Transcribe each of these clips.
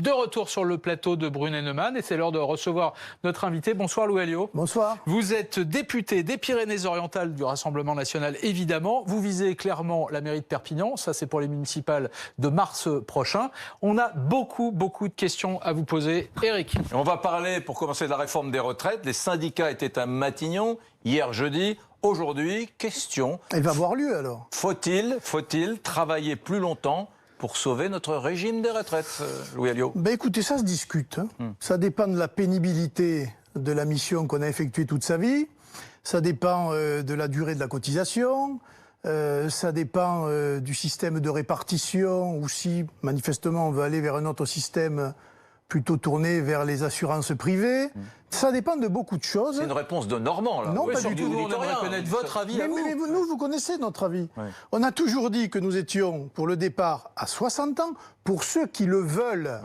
De retour sur le plateau de Brunet-Neumann et c'est l'heure de recevoir notre invité. Bonsoir Louis Alliot. Bonsoir. Vous êtes député des Pyrénées-Orientales du Rassemblement National, évidemment. Vous visez clairement la mairie de Perpignan. Ça, c'est pour les municipales de mars prochain. On a beaucoup de questions à vous poser. Éric. On va parler, pour commencer, de la réforme des retraites. Les syndicats étaient à Matignon hier jeudi. Aujourd'hui, question. Elle va avoir lieu alors. Faut-il travailler plus longtemps pour sauver notre régime des retraites, Louis Alliot? Écoutez, ça se discute. Ça dépend de la pénibilité de la mission qu'on a effectuée toute sa vie. Ça dépend de la durée de la cotisation. Ça dépend du système de répartition ou si, manifestement, on veut aller vers un autre système plutôt tourné vers les assurances privées. Ça dépend de beaucoup de choses. C'est une réponse de Normand, là. Non, Oui, pas du tout. On aimerait connaître votre avis. Mais nous, vous connaissez notre avis. Oui. On a toujours dit que nous étions pour le départ à 60 ans, pour ceux qui le veulent,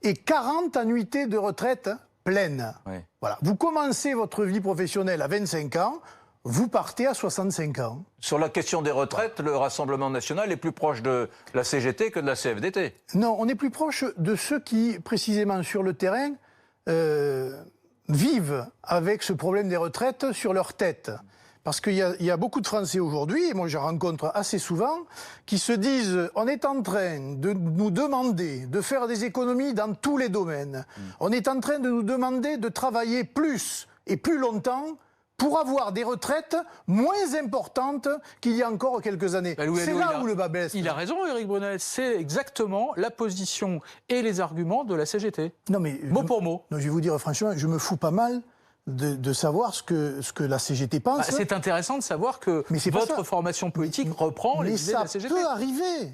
et 40 annuités de retraite pleines. Voilà. Vous commencez votre vie professionnelle à 25 ans, vous partez à 65 ans. Sur la question des retraites, le Rassemblement national est plus proche de la CGT que de la CFDT. Non, on est plus proche de ceux qui, précisément sur le terrain, vivent avec ce problème des retraites sur leur tête. Parce qu'il y a beaucoup de Français aujourd'hui, et moi je rencontre assez souvent, qui se disent on est en train de nous demander de faire des économies dans tous les domaines. On est en train de nous demander de travailler plus et plus longtemps pour avoir des retraites moins importantes qu'il y a encore quelques années. C'est là où le bas blesse. Il a raison, Éric Brunet. C'est exactement la position et les arguments de la CGT. Non, mais mot pour mot. Non, je vais vous dire franchement, je me fous pas mal de savoir ce que la CGT pense. C'est intéressant de savoir que votre formation politique reprend les idées de la CGT.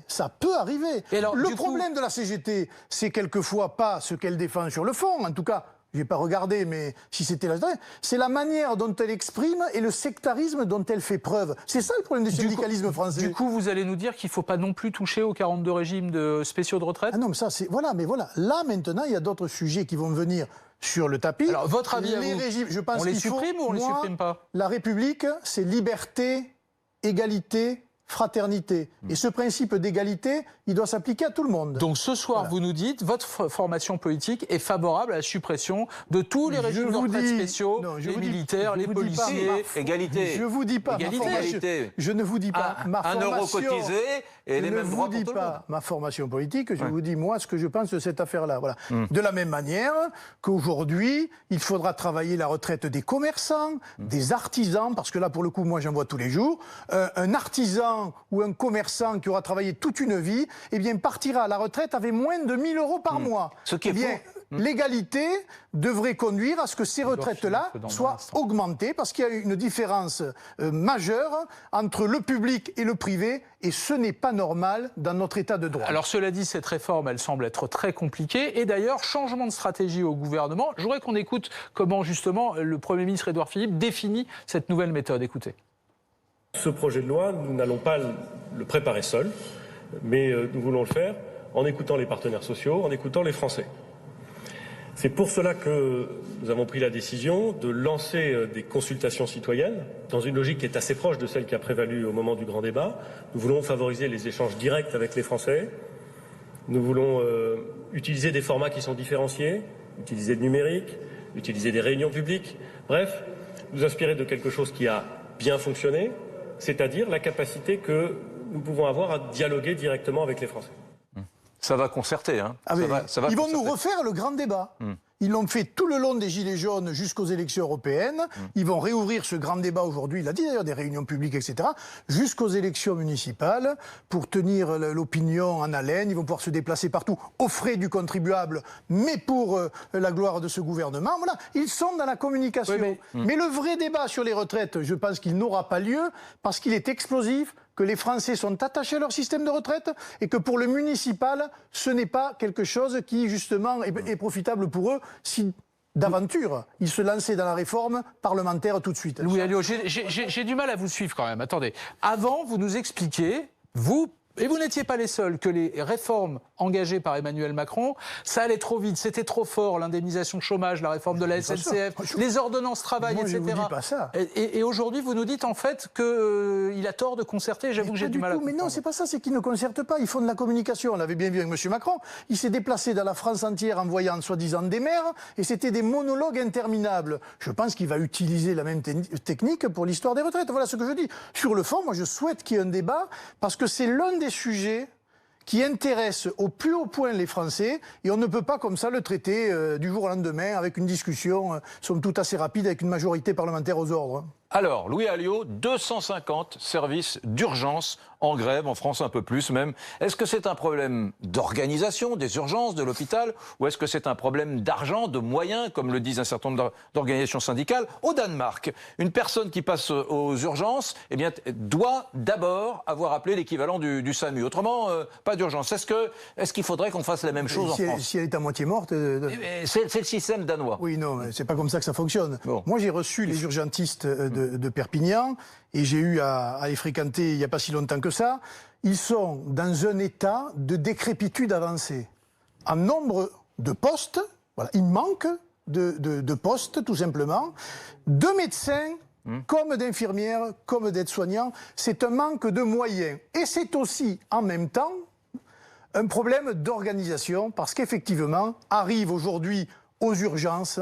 Ça peut arriver. Et alors, le problème de la CGT, c'est quelquefois pas ce qu'elle défend sur le fond, en tout cas. Je n'ai pas regardé, mais si c'était là, c'est la manière dont elle exprime et le sectarisme dont elle fait preuve. C'est ça le problème du syndicalisme français. Du coup, vous allez nous dire qu'il ne faut pas non plus toucher aux 42 régimes spéciaux de retraite? Ah non, mais ça, c'est... Voilà. Là, maintenant, il y a d'autres sujets qui vont venir sur le tapis. Alors, votre avis à vous, régimes, je pense on les supprime ou on les supprime pas? La République, c'est liberté, égalité, fraternité. Et ce principe d'égalité, il doit s'appliquer à tout le monde. Donc ce soir, vous nous dites, votre formation politique est favorable à la suppression de tous les régimes de retraite spéciaux, les militaires, les policiers. Égalité. Je ne vous dis pas. Égalité. Je ne vous dis pas ma formation. 1 euro cotisé et les mêmes droits pour tout le monde. Je ne vous dis pas ma formation politique, je vous dis moi ce que je pense de cette affaire-là. Voilà. De la même manière qu'aujourd'hui, il faudra travailler la retraite des commerçants, des artisans, parce que là, pour le coup, moi j'en vois tous les jours. Un artisan ou un commerçant qui aura travaillé toute une vie, eh bien, partira à la retraite avec moins de 1 000 euros par mois. Ce qui est faux. L'égalité devrait conduire à ce que ces retraites-là soient augmentées, parce qu'il y a une différence majeure entre le public et le privé, et ce n'est pas normal dans notre état de droit. Alors cela dit, cette réforme, elle semble être très compliquée, et d'ailleurs, changement de stratégie au gouvernement. Je voudrais qu'on écoute comment, justement, le Premier ministre Édouard Philippe définit cette nouvelle méthode. Écoutez. Ce projet de loi, nous n'allons pas le préparer seul, mais nous voulons le faire en écoutant les partenaires sociaux, en écoutant les Français. C'est pour cela que nous avons pris la décision de lancer des consultations citoyennes dans une logique qui est assez proche de celle qui a prévalu au moment du grand débat. Nous voulons favoriser les échanges directs avec les Français. Nous voulons utiliser des formats qui sont différenciés, utiliser le numérique, utiliser des réunions publiques. Bref, nous inspirer de quelque chose qui a bien fonctionné, c'est-à-dire la capacité que nous pouvons avoir à dialoguer directement avec les Français. Ça va concerter, hein. Ils vont nous refaire le grand débat. Ils l'ont fait tout le long des Gilets jaunes jusqu'aux élections européennes. Ils vont réouvrir ce grand débat aujourd'hui, il a dit d'ailleurs, des réunions publiques, etc., jusqu'aux élections municipales pour tenir l'opinion en haleine. Ils vont pouvoir se déplacer partout aux frais du contribuable, mais pour la gloire de ce gouvernement. Voilà, ils sont dans la communication. Oui, mais le vrai débat sur les retraites, je pense qu'il n'aura pas lieu parce qu'il est explosif, que les Français sont attachés à leur système de retraite et que pour le municipal, ce n'est pas quelque chose qui, justement, est profitable pour eux si, d'aventure, ils se lançaient dans la réforme parlementaire tout de suite. Louis Alliot, j'ai du mal à vous suivre quand même. Attendez. Avant, vous nous expliquiez, vous, et vous n'étiez pas les seuls, que les réformes engagés par Emmanuel Macron. Ça allait trop vite, c'était trop fort, l'indemnisation chômage, la réforme de la SNCF, les ordonnances travail, Moi, etc. je vous dis pas ça. Et aujourd'hui, vous nous dites en fait qu'il a tort de concerter. J'avoue que j'ai du mal à Mais comprendre. non, c'est pas ça, c'est qu'ils ne concertent pas. Ils font de la communication. On l'avait bien vu avec M. Macron. Il s'est déplacé dans la France entière en voyant soi-disant des maires, et c'était des monologues interminables. Je pense qu'il va utiliser la même technique pour l'histoire des retraites. Voilà ce que je dis. Sur le fond, moi, je souhaite qu'il y ait un débat, parce que c'est l'un des sujets qui intéresse au plus haut point les Français, et on ne peut pas comme ça le traiter du jour au lendemain avec une discussion, somme toute assez rapide, avec une majorité parlementaire aux ordres. Alors, Louis Alliot, 250 services d'urgence en grève, en France un peu plus même. Est-ce que c'est un problème d'organisation des urgences de l'hôpital, ou est-ce que c'est un problème d'argent, de moyens, comme le disent un certain nombre d'organisations syndicales? Au Danemark, une personne qui passe aux urgences doit d'abord avoir appelé l'équivalent du SAMU. Autrement, pas d'urgence. Est-ce qu'il faudrait qu'on fasse la même chose en France? Si elle est à moitié morte... C'est le système danois. Oui, non, c'est pas comme ça que ça fonctionne. Bon. Moi, j'ai reçu les urgentistes de Perpignan, et j'ai eu à les fréquenter il n'y a pas si longtemps que ça. Ils sont dans un état de décrépitude avancée. En nombre de postes, voilà, il manque de postes, tout simplement, de médecins, comme d'infirmières, comme d'aides-soignants. C'est un manque de moyens. Et c'est aussi, en même temps, un problème d'organisation, parce qu'effectivement, arrivent aujourd'hui aux urgences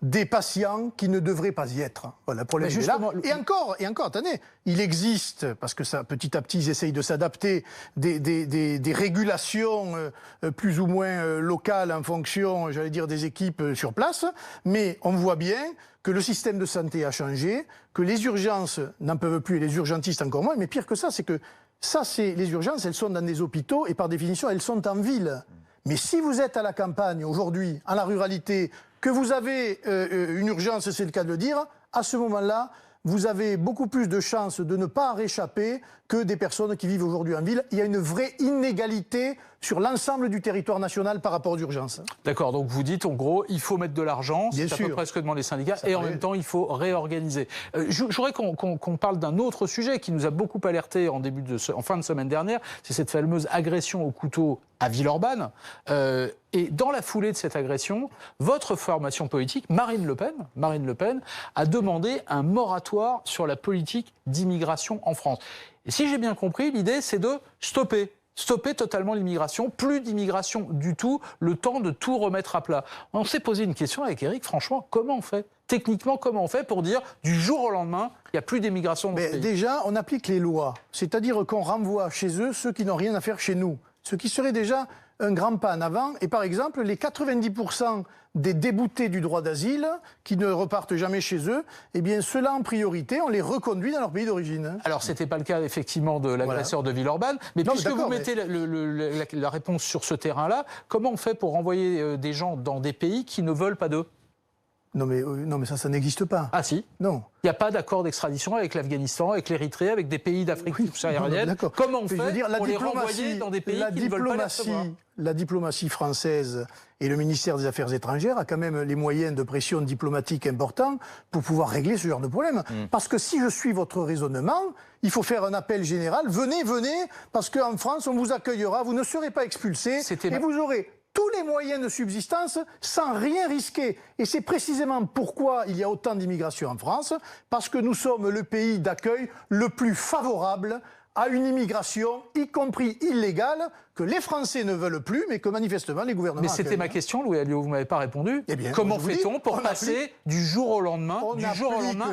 des patients qui ne devraient pas y être. Voilà, le problème est là. Et encore, attendez, il existe, parce que ça, petit à petit, ils essayent de s'adapter, des régulations plus ou moins locales en fonction, j'allais dire, des équipes sur place, mais on voit bien que le système de santé a changé, que les urgences n'en peuvent plus, et les urgentistes encore moins, mais pire que ça, c'est que les urgences, elles sont dans des hôpitaux, et par définition, elles sont en ville. Mais si vous êtes à la campagne, aujourd'hui, à la ruralité, que vous avez une urgence, c'est le cas de le dire, à ce moment-là, vous avez beaucoup plus de chances de ne pas en réchapper que des personnes qui vivent aujourd'hui en ville. Il y a une vraie inégalité sur l'ensemble du territoire national par rapport aux urgences. D'accord, donc vous dites en gros, il faut mettre de l'argent, c'est à peu près ce que demandent les syndicats, et en même temps, il faut réorganiser. Je voudrais qu'on parle d'un autre sujet qui nous a beaucoup alerté en fin de semaine dernière, c'est cette fameuse agression au couteau à Villeurbanne. Et dans la foulée de cette agression, votre formation politique, Marine Le Pen, a demandé un moratoire sur la politique d'immigration en France. Et si j'ai bien compris, l'idée, c'est de stopper totalement l'immigration, plus d'immigration du tout, le temps de tout remettre à plat. On s'est posé une question avec Éric, franchement, comment on fait? Techniquement, comment on fait pour dire du jour au lendemain, il n'y a plus d'immigration dans ce pays? Déjà, on applique les lois, c'est-à-dire qu'on renvoie chez eux ceux qui n'ont rien à faire chez nous, ce qui serait déjà un grand pas en avant. Et par exemple, les 90% des déboutés du droit d'asile qui ne repartent jamais chez eux, eh bien ceux-là en priorité, on les reconduit dans leur pays d'origine. Alors c'était pas le cas effectivement de l'agresseur de Villeurbanne, mais puisque vous mettez la réponse sur ce terrain-là, comment on fait pour renvoyer des gens dans des pays qui ne veulent pas d'eux? Non mais ça n'existe pas. Ah si? Non. Il n'y a pas d'accord d'extradition avec l'Afghanistan, avec l'Érythrée, avec des pays d'Afrique subsaharienne. Comment on fait pour les renvoyer dans des pays qui ne veulent pas les recevoir? La diplomatie française et le ministère des Affaires étrangères a quand même les moyens de pression diplomatique importants pour pouvoir régler ce genre de problème. Parce que si je suis votre raisonnement, il faut faire un appel général. Venez, parce qu'en France, on vous accueillera, vous ne serez pas expulsés et vous aurez tous les moyens de subsistance sans rien risquer. Et c'est précisément pourquoi il y a autant d'immigration en France, parce que nous sommes le pays d'accueil le plus favorable à une immigration, y compris illégale, que les Français ne veulent plus, mais que manifestement les gouvernements... Mais c'était ma question, Louis Alliot, vous ne m'avez pas répondu. Eh bien, comment fait-on pour passer du jour au lendemain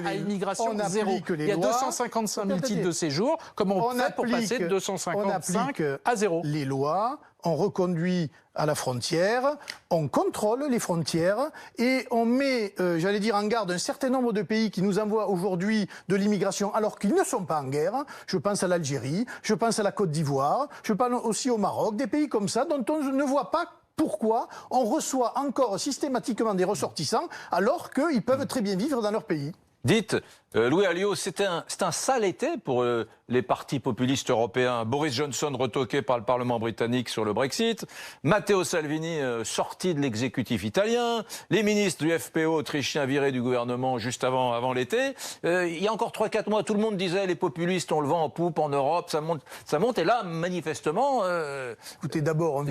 à immigration zéro? Il y a 255 000 titres de séjour. Comment on fait pour passer de 255 à zéro? Les lois, on reconduit à la frontière, on contrôle les frontières et on met, j'allais dire, en garde un certain nombre de pays qui nous envoient aujourd'hui de l'immigration alors qu'ils ne sont pas en guerre. Je pense à l'Algérie, je pense à la Côte d'Ivoire, je pense aussi au Maroc, des pays comme ça dont on ne voit pas pourquoi on reçoit encore systématiquement des ressortissants alors qu'ils peuvent très bien vivre dans leur pays. Dites, Louis Alliot, c'est un sale été pour les partis populistes européens. Boris Johnson retoqué par le Parlement britannique sur le Brexit, Matteo Salvini sorti de l'exécutif italien, les ministres du FPO autrichien virés du gouvernement juste avant l'été. Il y a encore 3-4 mois, tout le monde disait les populistes, on le vend en poupe en Europe, ça monte. Et là, manifestement, écoutez, d'abord, on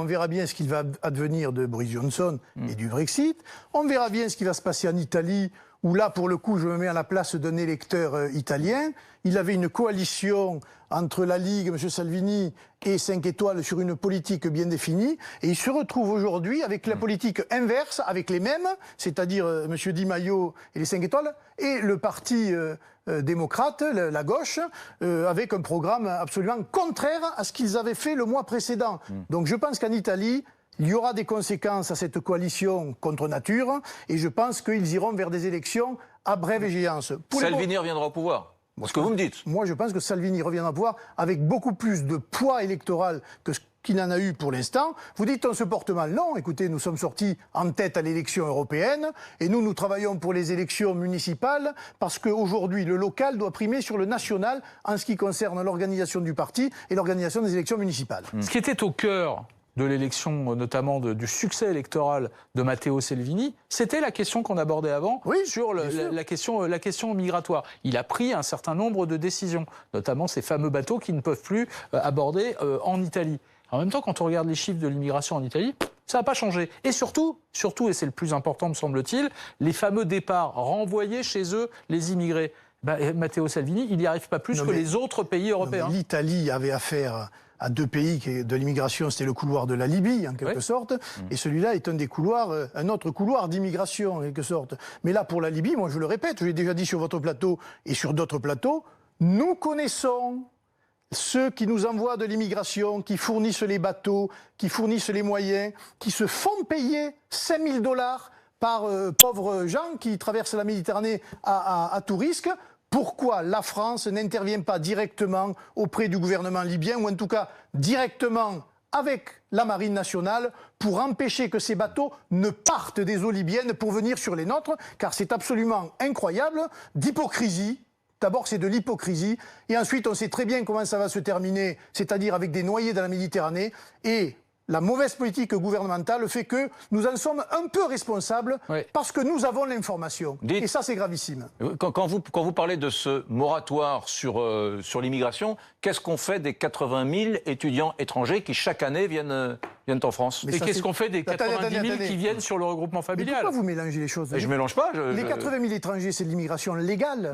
verra bien ce qu'il va advenir de Boris Johnson et du Brexit. On verra bien ce qui va se passer en Italie, où là, pour le coup, je me mets à la place d'un électeur italien. Il avait une coalition entre la Ligue, M. Salvini, et 5 étoiles sur une politique bien définie. Et il se retrouve aujourd'hui avec la politique inverse, avec les mêmes, c'est-à-dire M. Di Maio et les 5 étoiles, et le parti démocrate, la gauche, avec un programme absolument contraire à ce qu'ils avaient fait le mois précédent. Donc je pense qu'en Italie, il y aura des conséquences à cette coalition contre nature et je pense qu'ils iront vers des élections à brève échéance. Salvini reviendra au pouvoir. C'est ce que vous me dites. Moi, je pense que Salvini reviendra au pouvoir avec beaucoup plus de poids électoral que ce qu'il en a eu pour l'instant. Vous dites on se porte mal. Non, écoutez, nous sommes sortis en tête à l'élection européenne et nous travaillons pour les élections municipales parce qu'aujourd'hui, le local doit primer sur le national en ce qui concerne l'organisation du parti et l'organisation des élections municipales. Ce qui était au cœur de l'élection, notamment du succès électoral de Matteo Salvini, c'était la question qu'on abordait avant, sur la question migratoire. Il a pris un certain nombre de décisions, notamment ces fameux bateaux qui ne peuvent plus aborder en Italie. En même temps, quand on regarde les chiffres de l'immigration en Italie, ça n'a pas changé. Et surtout, et c'est le plus important me semble-t-il, les fameux départs, renvoyer chez eux les immigrés. Matteo Salvini, il n'y arrive pas plus que les autres pays européens. L'Italie avait affaire à 2 pays de l'immigration, c'était le couloir de la Libye, en quelque sorte, et celui-là est un autre couloir d'immigration, en quelque sorte. Mais là, pour la Libye, moi je le répète, je l'ai déjà dit sur votre plateau et sur d'autres plateaux, nous connaissons ceux qui nous envoient de l'immigration, qui fournissent les bateaux, qui fournissent les moyens, qui se font payer 5 000 $ par pauvres gens qui traversent la Méditerranée à tout risque. Pourquoi la France n'intervient pas directement auprès du gouvernement libyen, ou en tout cas directement avec la marine nationale, pour empêcher que ces bateaux ne partent des eaux libyennes pour venir sur les nôtres, car c'est absolument incroyable d'hypocrisie. D'abord, c'est de l'hypocrisie, et ensuite, on sait très bien comment ça va se terminer, c'est-à-dire avec des noyés dans la Méditerranée, et la mauvaise politique gouvernementale fait que nous en sommes un peu responsables parce que nous avons l'information. Et ça, c'est gravissime. Quand vous parlez de ce moratoire sur l'immigration, qu'est-ce qu'on fait des 80 000 étudiants étrangers qui, chaque année, viennent en France? Et qu'est-ce qu'on fait des 90 000 qui viennent sur le regroupement familial? Mais pourquoi vous mélangez les choses? Je ne mélange pas. Les 80 000 étrangers, c'est de l'immigration légale.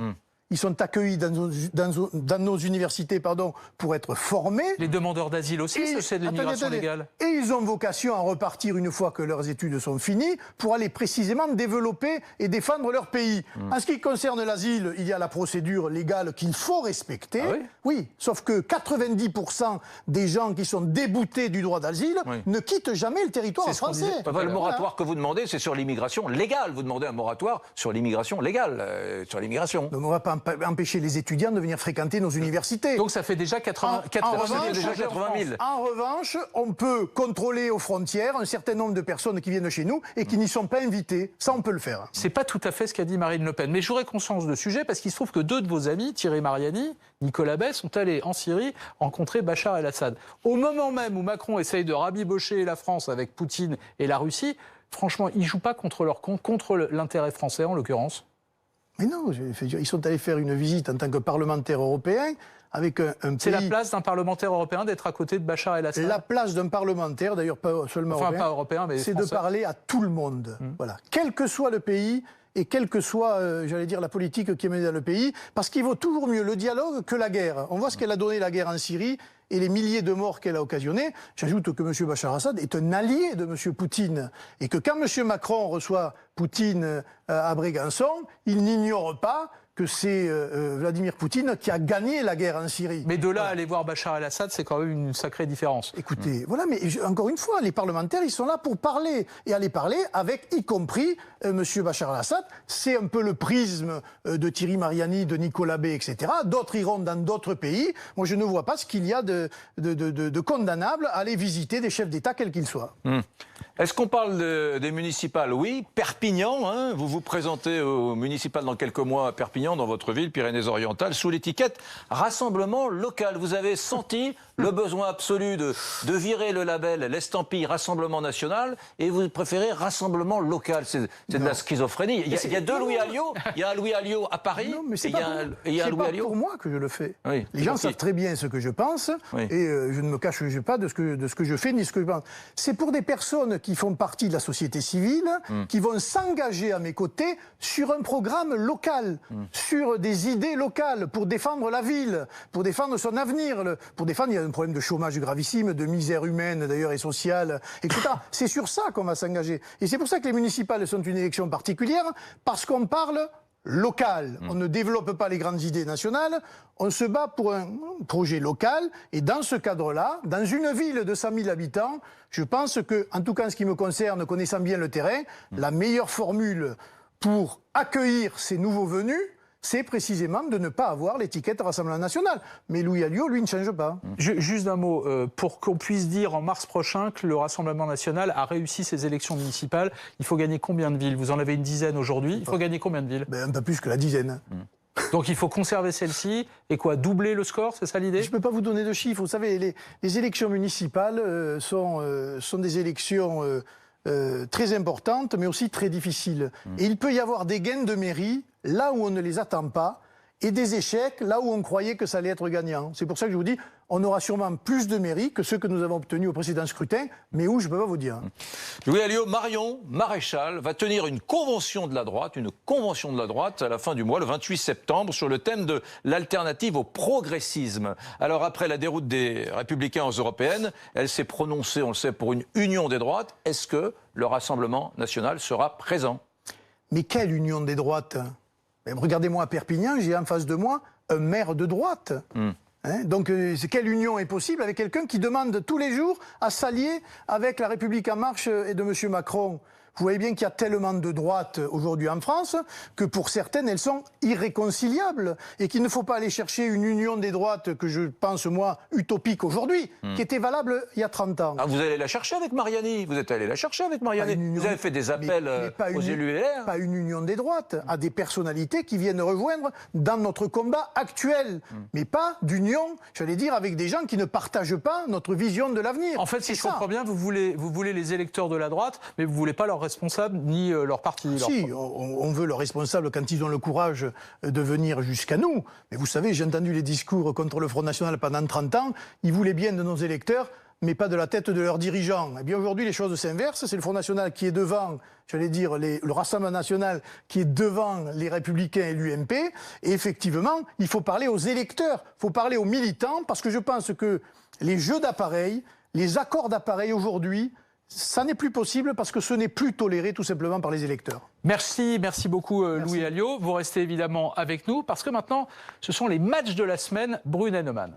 Ils sont accueillis dans nos universités pour être formés. Les demandeurs d'asile aussi, c'est de l'immigration légale. Et ils ont vocation à repartir une fois que leurs études sont finies pour aller précisément développer et défendre leur pays. En ce qui concerne l'asile, il y a la procédure légale qu'il faut respecter. Ah oui, oui, sauf que 90% des gens qui sont déboutés du droit d'asile ne quittent jamais le territoire français. Le moratoire que vous demandez, c'est sur l'immigration légale. Vous demandez un moratoire sur l'immigration légale, sur l'immigration. On ne va pas empêcher les étudiants de venir fréquenter nos universités. Donc ça fait déjà 80 000. En revanche, on peut contrôler aux frontières un certain nombre de personnes qui viennent chez nous et qui n'y sont pas invitées. Ça, on peut le faire. C'est pas tout à fait ce qu'a dit Marine Le Pen. Mais j'aurais conscience de sujet parce qu'il se trouve que 2 de vos amis, Thierry Mariani, Nicolas Bay, sont allés en Syrie rencontrer Bachar el-Assad. Au moment même où Macron essaye de rabibocher la France avec Poutine et la Russie, franchement, ils ne jouent pas contre leur compte, contre l'intérêt français en l'occurrence. Mais non, ils sont allés faire une visite en tant que parlementaires européens avec un pays... C'est la place d'un parlementaire européen d'être à côté de Bachar el-Assad. La place d'un parlementaire, d'ailleurs pas seulement européen, mais c'est de parler à tout le monde. Voilà. Quel que soit le pays et quelle que soit, la politique qui est menée dans le pays, parce qu'il vaut toujours mieux le dialogue que la guerre. On voit ce qu'elle a donné la guerre en Syrie et les milliers de morts qu'elle a occasionné. J'ajoute que M. Bachar el-Assad est un allié de M. Poutine et que quand M. Macron reçoit Poutine à Brégançon, il n'ignore pas que c'est Vladimir Poutine qui a gagné la guerre en Syrie. Mais de là à aller voir Bachar el-Assad, c'est quand même une sacrée différence. Écoutez, voilà, mais encore une fois, les parlementaires, ils sont là pour parler. Et aller parler avec, y compris, M. Bachar el-Assad. C'est un peu le prisme de Thierry Mariani, de Nicolas Bay, etc. D'autres iront dans d'autres pays. Moi, je ne vois pas ce qu'il y a de condamnable à aller visiter des chefs d'État, quels qu'ils soient. Est-ce qu'on parle des municipales? Oui, Perpignan, vous vous présentez aux municipales dans quelques mois à Perpignan. Perpignan, dans votre ville, Pyrénées-Orientales, sous l'étiquette Rassemblement local. Vous avez senti le besoin absolu de virer le label, l'estampille Rassemblement national, et vous préférez Rassemblement local. C'est de la schizophrénie. Il y a deux Louis Alliot. Il y a un Louis Alliot à Paris, non, mais et il y a un Louis Alliot. C'est pour moi que je le fais. Oui, les gens savent très bien ce que je pense, et je ne me cache pas de ce que je fais ni ce que je pense. C'est pour des personnes qui font partie de la société civile, qui vont s'engager à mes côtés sur un programme local, sur des idées locales, pour défendre la ville, pour défendre son avenir, pour défendre, il y a un problème de chômage gravissime, de misère humaine d'ailleurs et sociale, etc. C'est sur ça qu'on va s'engager. Et c'est pour ça que les municipales sont une élection particulière, parce qu'on parle local. On ne développe pas les grandes idées nationales, on se bat pour un projet local, et dans ce cadre-là, dans une ville de 100 000 habitants, je pense que, en tout cas en ce qui me concerne, connaissant bien le terrain, la meilleure formule pour accueillir ces nouveaux venus, c'est précisément de ne pas avoir l'étiquette Rassemblement national. Mais Louis Alliot, lui, ne change pas. Juste un mot, pour qu'on puisse dire en mars prochain que le Rassemblement national a réussi ses élections municipales, il faut gagner combien de villes? Vous en avez une dizaine aujourd'hui, il faut gagner combien de villes? Un peu plus que la dizaine. Donc il faut conserver celle-ci et quoi, doubler le score, c'est ça l'idée? Je ne peux pas vous donner de chiffres. Vous savez, les élections municipales sont des élections très importantes, mais aussi très difficiles. Et il peut y avoir des gains de mairie là où on ne les attend pas, et des échecs là où on croyait que ça allait être gagnant. C'est pour ça que je vous dis, on aura sûrement plus de mairies que ceux que nous avons obtenus au précédent scrutin, mais où je ne peux pas vous dire. Louis Alliot, Marion Maréchal va tenir une convention de la droite à la fin du mois, le 28 septembre, sur le thème de l'alternative au progressisme. Alors après la déroute des Républicains aux européennes, elle s'est prononcée, on le sait, pour une union des droites. Est-ce que le Rassemblement national sera présent? Mais quelle union des droites? Regardez-moi à Perpignan, j'ai en face de moi un maire de droite. Donc, quelle union est possible avec quelqu'un qui demande tous les jours à s'allier avec la République en marche et de M. Macron? Vous voyez bien qu'il y a tellement de droites aujourd'hui en France que pour certaines, elles sont irréconciliables et qu'il ne faut pas aller chercher une union des droites que je pense, moi, utopique aujourd'hui, qui était valable il y a 30 ans. Ah, vous allez la chercher avec Mariani. Vous êtes allé la chercher avec Mariani. Vous avez fait des appels aux élus LR. Pas une union des droites, à des personnalités qui viennent rejoindre dans notre combat actuel. Mais pas d'union, j'allais dire, avec des gens qui ne partagent pas notre vision de l'avenir. En fait, si je comprends bien, vous voulez les électeurs de la droite, mais vous ne voulez pas leurs responsables ni leur parti. On veut leurs responsables quand ils ont le courage de venir jusqu'à nous. Mais vous savez, j'ai entendu les discours contre le Front National pendant 30 ans. Ils voulaient bien de nos électeurs, mais pas de la tête de leurs dirigeants. Eh bien aujourd'hui, les choses s'inversent. C'est le Front National qui est devant, j'allais dire, le Rassemblement National qui est devant les Républicains et l'UMP. Et effectivement, il faut parler aux électeurs, il faut parler aux militants, parce que je pense que les jeux d'appareil, les accords d'appareil aujourd'hui, ça n'est plus possible parce que ce n'est plus toléré tout simplement par les électeurs. Merci beaucoup Louis Alliot. Vous restez évidemment avec nous parce que maintenant, ce sont les matchs de la semaine Brune-Heinemann.